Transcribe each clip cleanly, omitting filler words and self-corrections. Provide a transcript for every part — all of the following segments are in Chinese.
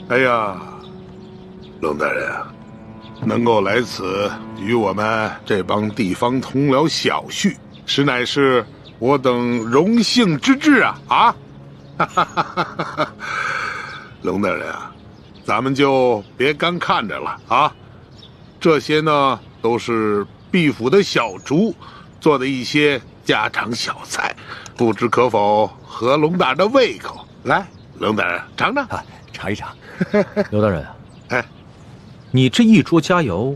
哎呀，龙大人啊，能够来此与我们这帮地方同僚小叙，实乃是我等荣幸之至啊！啊，龙大人啊，咱们就别干看着了啊！这些呢，都是毕府的小厨做的一些家常小菜，不知可否合龙大人的胃口？来，龙大人尝尝，尝一尝。刘大人，哎，你这一桌佳肴，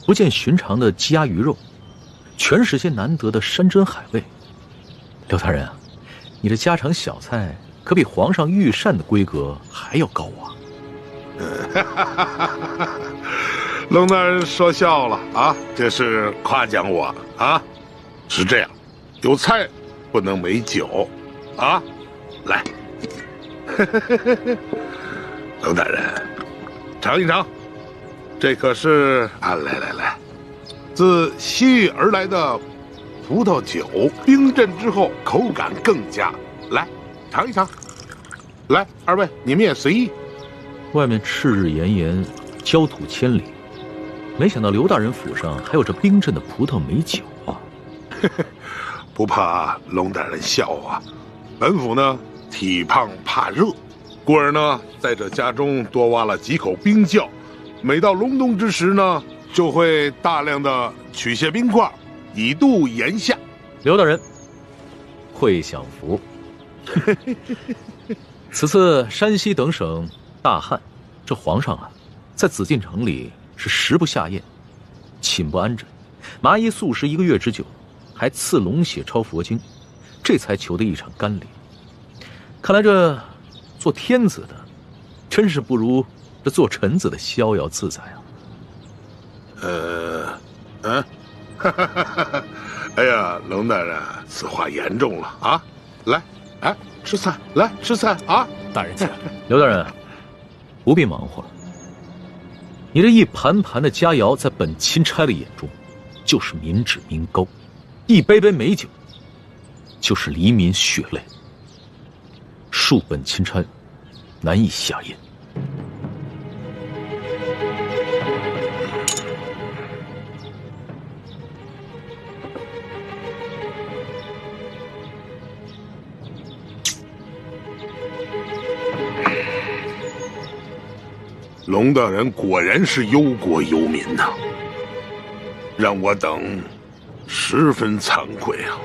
不见寻常的鸡鸭鱼肉，全是些难得的山珍海味。刘大人啊，你的家常小菜可比皇上御膳的规格还要高啊！龙大人说笑了啊，这是夸奖我啊。是这样，有菜不能没酒啊。来，龙大人，尝一尝，这可是啊，来，自西域而来的葡萄酒，冰镇之后口感更佳。来，尝一尝。来，二位你们也随意。外面赤日炎炎，焦土千里，没想到刘大人府上还有这冰镇的葡萄美酒啊！不怕龙大人笑话，本府呢体胖怕热，故而呢在这家中多挖了几口冰窖，每到隆冬之时呢，就会大量的取些冰块，以度炎夏。刘大人，会享福。此次山西等省大旱，这皇上啊，在紫禁城里是食不下咽，寝不安枕，麻衣素食1个月之久，还赐龙血抄佛经，这才求得一场甘霖。看来这做天子的，真是不如这做臣子的逍遥自在啊！哎呀，龙大人，此话严重了啊！来，哎，吃菜，来吃菜啊！大人请。刘大人，不必忙活了。你这一盘盘的佳肴，在本钦差的眼中，就是民脂民膏；一杯杯美酒，就是黎民血泪。恕本钦差难以下咽。龙大人果然是忧国忧民呐，让我等十分惭愧啊！